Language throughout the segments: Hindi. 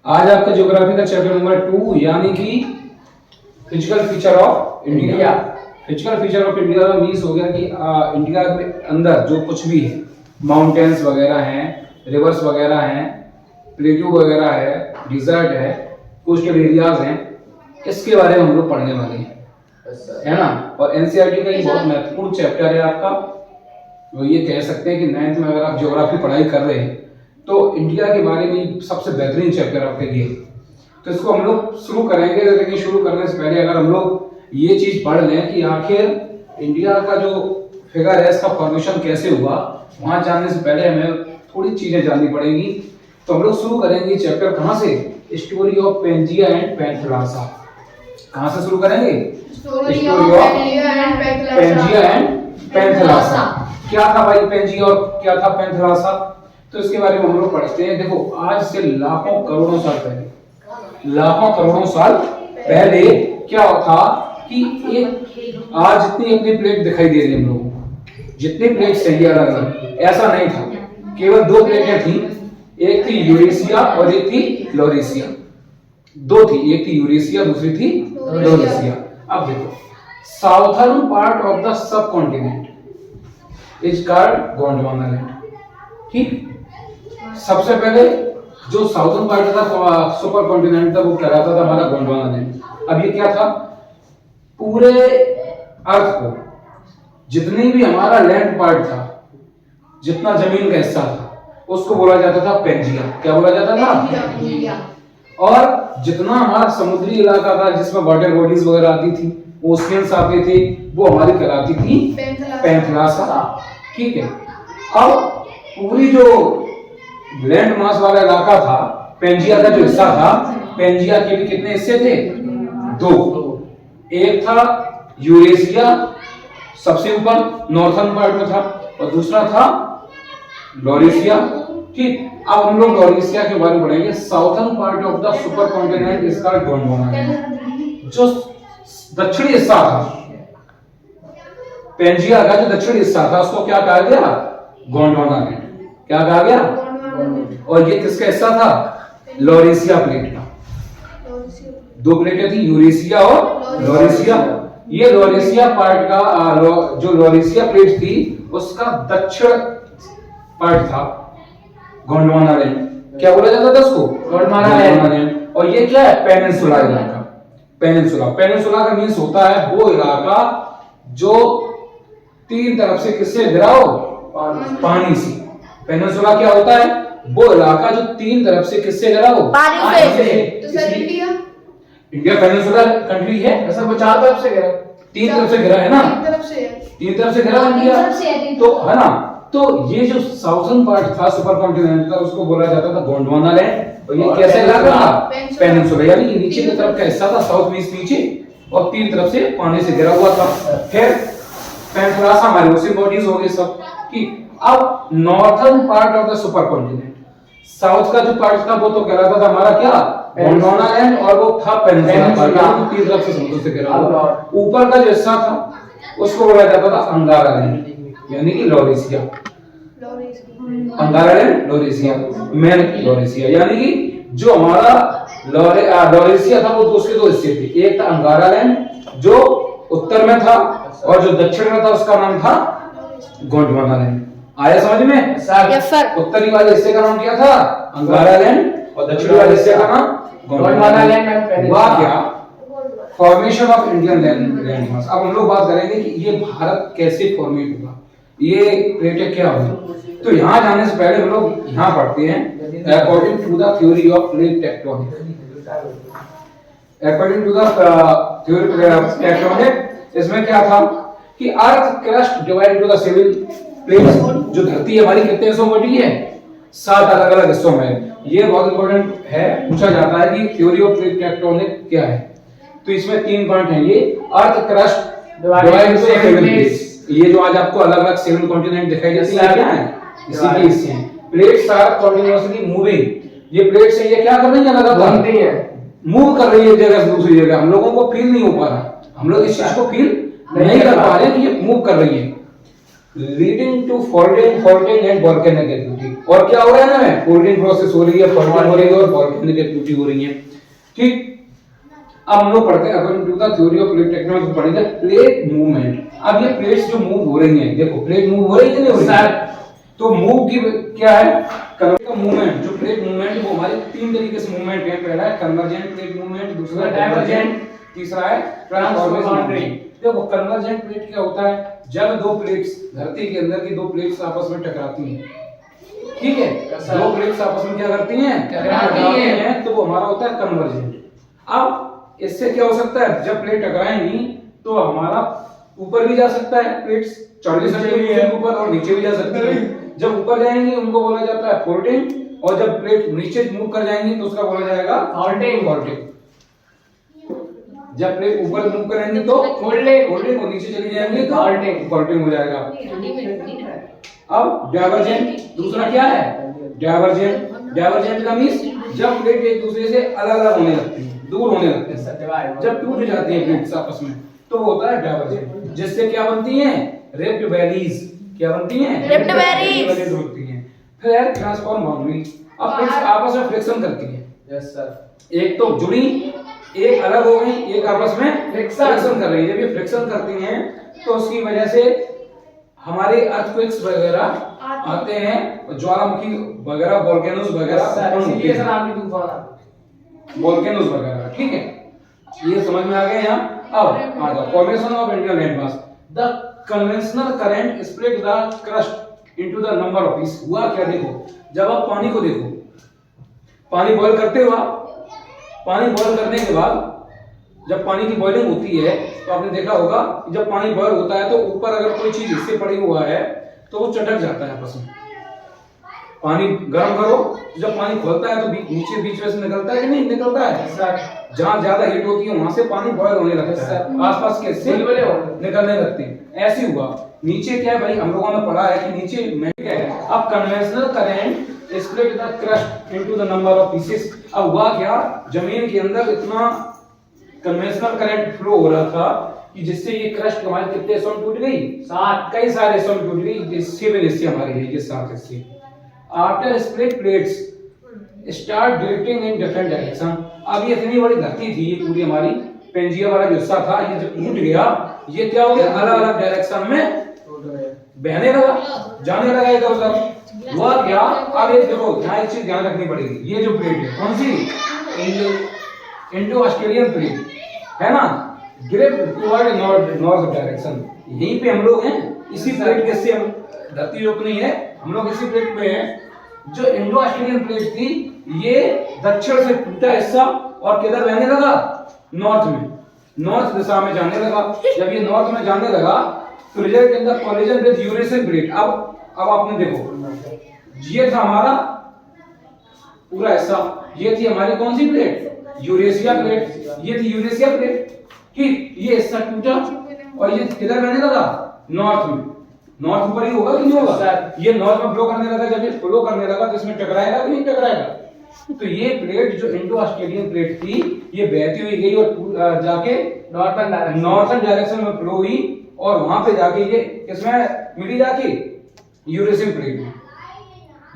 आज आपका ज्योग्राफी का चैप्टर नंबर 2 यानी कि physical feature of India. Physical feature of India का मीन्स हो गया कि इंडिया के अंदर जो कुछ भी है, माउंटेन्स वगैरह हैं, रिवर्स वगैरह हैं, प्लेट्यू वगैरह है, डिजर्ट है, कोस्टल एरियाज हैं, इसके बारे में हम लोग पढ़ने वाले हैं, है ना। और एनसीईआरटी का ये बहुत महत्वपूर्ण चैप्टर है आपका। तो ये कह सकते हैं कि 9th में अगर आप ज्योग्राफी पढ़ाई कर रहे हैं तो इंडिया के बारे में सबसे बेहतरीन चैप्टर आपके लिए। तो इसको हम लोग शुरू करेंगे, लेकिन शुरू करने से पहले अगर हम लोग ये चीज पढ़ लें कि आखिर इंडिया का जो फिगर है इसका फॉर्मेशन कैसे हुआ, वहां जानने से पहले हमें थोड़ी चीजें जाननी पड़ेगी। तो हम लोग शुरू करेंगे चैप्टर कहाँ से? Story of Pangaea and Panthalassa. कहाँ से शुरू करेंगे? Story of Pangaea and Panthalassa. क्या था भाई पेंजिया और क्या था पैंथलासा? तो इसके बारे में हम लोग पढ़ते हैं। देखो, आज से लाखों करोड़ों साल पहले क्या था कि एक आज जितनी अपनी प्लेट दिखाई दे रही है हम लोगों को, जितनी प्लेट सही अलग ऐसा नहीं था। केवल 2 प्लेटें थी, एक थी यूरेशिया और एक थी लॉरेशिया। 2 थी, एक थी यूरेशिया, दूसरी थी लॉरेशिया। अब देखो, southern part of the sub continent is called Gondwana land. ठीक, सबसे पहले जो साउथर्न पार्ट था सुपर कॉन्टिनेंट था वो कहलाता था हमारा गोंडवाना लैंड। अब ये क्या था? पूरे अर्थ को जितनी भी हमारा लैंड पार्ट था, जितना जमीन का हिस्सा था, उसको बोला जाता था पेंजिया। क्या बोला जाता था? और जितना हमारा समुद्री इलाका था जिसमें वाटर बॉडीज वगैरह आती थी, ओशियंस आते थे, वो हमारी कहलाती थी पैंथलासा। ठीक है, अब पूरी जो लैंड मास वाला इलाका था, पेंजिया का जो हिस्सा था, पेंजिया के भी कितने हिस्से थे? 2। एक था यूरेशिया, सबसे ऊपर नॉर्थर्न पार्ट में था, और दूसरा था लॉरेशिया। ठीक, अब हम लोग लॉरेशिया के बारे में पढ़ेंगे। Southern part of the super continent is called Gondwana land. जो दक्षिणी हिस्सा था पेंजिया का, जो दक्षिणी हिस्सा था, उसको क्या कहा गया? गोंडवाना लैंड। क्या कहा गया? और ये किसका हिस्सा था? लॉरेशिया प्लेट का। 2 प्लेटें थी, यूरेशिया और लॉरेशिया। ये लॉरेशिया पार्ट का जो लॉरेशिया प्लेट थी उसका दक्षिण पार्ट था गोंडवाना लैंड। क्या बोला जाता था उसको? गोंडवाना लैंड। और ये क्या है? पेनिनसुला इलाका। पेनिनसुला का मीन्स होता है वो इलाका जो 3 तरफ से किससे घिरा हो? पानी से। पेनिनसुला क्या होता है? वो इलाका जो 3 तरफ से किससे घिरा हो? पानी से। तो सर इंडिया पेनिनसुला कंट्री है, ऐसा वो 4 तरफ से घिरा, 3 तरफ से घिरा है ना, 3 तरफ से घिरा इंडिया, तो है ना। तो ये जो साउथर्न पार्ट था सुपर कॉन्टिनेंट का, उसको बोला जाता था गोंडवाना लैंड। और ये कैसे इलाका था? पेनिनसुला, यानी कि नीचे की तरफ का हिस्सा था, साउथ मीन्स नीचे, और 3 तरफ से पानी से घिरा हुआ था। फिर पैंथलासा हमारे ओशियन बॉडीज हो गए सब। ठीक, अब northern part of the super continent, south का जो पार्ट था वो तो कहलाता था हमारा क्या? गोंडवाना लैंड, और वो था पेनिनसुला, 3 तरफ से समुद्र से घिरा हुआ। ऊपर का जो हिस्सा था उसको बोला जाता था अंगारा लैंड, यानी कि लॉरेशिया। अंगारा लैंड, लॉरेशिया, मेन लॉरेशिया, यानी कि जो हमारा लॉरेशिया था वो उसके 2 हिस्से थे। एक था अंगारा लैंड जो उत्तर में था, और जो दक्षिण में था उसका नाम था गोंडवाना लैंड। आया समझ में? सर, उत्तरी वाले हिस्से का नाम क्या था? अंगारा लैंड, और दक्षिणी वाले हिस्से का नाम गोंडवाना लैंड। हुआ क्या? Formation of Indian land mass. अब हम लोग बात करेंगे कि ये भारत कैसे फॉर्मेट हुआ, ये प्लेटें क्या हुई। तो यहाँ जाने से पहले हम लोग यहाँ पढ़ते हैं according to the theory of plate tectonic. According to the theory of tectonic, इसमें क्या था कि earth crust divide to the 7 plates. जो धरती हमारी कितने हिस्सों में बटी है? 7 अलग अलग हिस्सों में। ये बहुत इंपॉर्टेंट है, पूछा जाता है कि थ्योरी ऑफ प्लेट टेक्टोनिक क्या है। तो इसमें 3 पॉइंट हैं। ये अर्थ क्रस्ट डिवाइड टू 7 प्लेट्स। ये जो आज आपको अलग अलग 7 कॉन्टिनेंट दिखाई देती है, क्या है? इसी के हिस्से हैं। Plates are continuously moving. ये प्लेट्स है, ये क्या कर रही है? लगातार मूव कर रही है जगह से दूसरी जगह। हम लोगों को फील नहीं हो पा रहा, हम लोग इस चीज को फील नहीं कर पा रहे कि ये मूव कर रही है। Leading to faulting and volcanic activity. और क्या हो रहा है ना, फोल्डिंग प्रोसेस हो रही है, फॉर्मिंग हो रही है और वॉल्केनिक एक्टिविटी हो रही है। ठीक, अब हम लोग पढ़ते हैं according to the theory of plate tectonics पढ़ेंगे प्लेट मूवमेंट। अब ये प्लेट्स जो मूव हो रही हैं, देखो प्लेट मूव हो रही है कि नहीं हो रही है, तो मूव की क्या है, कन्वर्जन मूवमेंट। जो प्लेट मूवमेंट वो हमारे तीन तरीके से मूवमेंट है, पहला है कन्वर्जेंट प्लेट मूवमेंट, दूसरा डाइवर्जेंट, तीसरा है ट्रांसफॉर्मेशन। देखो कन्वर्जेंट प्लेट क्या होता है, जब दो प्लेट्स, धरती के अंदर की दो प्लेट्स आपस में टकराती हैं, ठीक है, दो प्लेट्स आपस में क्या करती हैं, टकराती हैं, तो वो हमारा होता है कन्वर्जेंट। अब इससे क्या हो सकता है, जब प्लेट टकराएंगी तो हमारा ऊपर भी जा सकता है, प्लेट्स चढ़ भी सकती है ऊपर और नीचे भी जा सकती है। जब ऊपर जाएंगी उनको बोला जाता है फोल्डिंग, और जब प्लेट नीचे मूव कर जाएंगी तो उसका बोला जाएगा फॉल्टिंग। जब प्लेट ऊपर मूव करेंगे तो फोल्डिंग, और नीचे चली जाएंगी तो फॉल्टिंग हो जाएगा। अब डाइवर्जेंट दूसरा क्या है, डाइवर्जेंट का मींस जब प्लेट एक दूसरे से अलग अलग होने लगती है, दूर होने लगती है, जब टूट जाती है प्लेट्स आपस में, तो वो होता है डाइवर्जेंट। जिससे क्या बनती हैं, रिफ्ट वैलीज। क्या बनती हैं, रिफ्ट वैलीज होती हैं। फिर ट्रांसफॉर्म बाउंड्री, अब प्लेट्स आपस में फ्रिक्शन करती हैं। यस सर, एक तो जुड़ी, एक अलग हो गई, एक आपस में फ्रिक्शन कर रही है। जब ये फ्रिक्शन करती हैं तो उसकी वजह से हमारे अर्थक्वेक्स वगैरह आते हैं, ज्वालामुखी वगैरह, वोल्केनोस वगैरह, वोल्केनोस वगैरह। ठीक है, ये समझ में आ गया यहाँ। अब आ जाओ formation of Indian landmass. The conventional current split the crust into the number of peace. हुआ क्या, देखो जब आप पानी को देखो, पानी बॉईल करते हो आप, पानी बॉईल करने के बाद जब पानी की बॉइलिंग होती है तो आपने देखा होगा जब पानी बॉईल होता है तो ऊपर अगर कोई चीज इससे पड़ी हुआ है तो वो चटक जाता है आपस में। पानी गर्म करो, जब पानी खोलता है तो नीचे बीच में से निकलता है कि नहीं निकलता है सर, जहाँ ज्यादा हीट होती है वहां से पानी बॉयल होने लगता है, आसपास के हिस्से निकलने लगते हैं। ऐसे हुआ नीचे क्या है भाई, हम लोगों ने पढ़ा है कि नीचे में क्या है, अब conventional current split the crust into the number of pieces. अब हुआ क्या, जमीन के अंदर इतना कन्वेंशनल करंट फ्लो हो रहा था कि जिससे ये क्रस्ट हमारे कितने हिस्सों में टूट गई, 7, कई सारे हिस्सों में टूट गई, 7 हिस्से हमारे हैं, ये 7 हिस्से। After split plates start drifting in different direction. अब ये इतनी बड़ी धरती थी, ये पूरी हमारी पेंजिया वाला जो हिस्सा था, ये जब टूट गया, ये क्या हो गया, अलग अलग डायरेक्शन में बहने लगा, जाने लगा इधर उधर। हुआ क्या, अब ये देखो यहाँ एक चीज ध्यान रखनी पड़ेगी, ये जो प्लेट है कौन सी, इंडो ऑस्ट्रेलियन प्लेट है ना, ड्रिफ्ट टुवर्ड नॉर्थ डायरेक्शन। यहीं पे हम लोग हैं, इसी प्लेट के से हम धरती रोकनी है, हम लोग इसी प्लेट में हैं। जो इंडो ऑस्ट्रेलियन प्लेट थी ये दक्षिण से टूटा हिस्सा और किधर बहने लगा, नॉर्थ में, नॉर्थ दिशा में जाने लगा। जब ये नॉर्थ में जाने लगा तो result in the collision with Eurasian plate. अब आपने देखो ये था हमारा पूरा हिस्सा, ये थी हमारी कौन सी प्लेट, यूरेशिया प्लेट, ये थी यूरेशिया प्लेट। ठीक, ये हिस्सा टूटा और ये किधर बहने लगा, नॉर्थ में। नॉर्थ ऊपर ही होगा कि नहीं होगा सर, ये नॉर्थ में फ्लो करने लगा, जब ये फ्लो करने लगा तो इसमें टकराएगा कि नहीं टकराएगा। तो ये प्लेट जो इंडो ऑस्ट्रेलियन प्लेट थी ये बहती हुई गई और जाके नॉर्थन डायरेक्शन में फ्लो हुई और वहां पे जाके ये किसमें मिली, जाके यूरेशियन प्लेट में,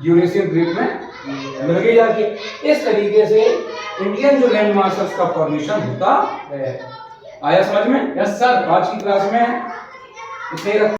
यूरेशियन प्लेट में मिल गई जाके। इस तरीके से इंडियन जो लैंड मासेस का फॉर्मेशन होता है। आया समझ में? Yes sir. आज की क्लास में इसे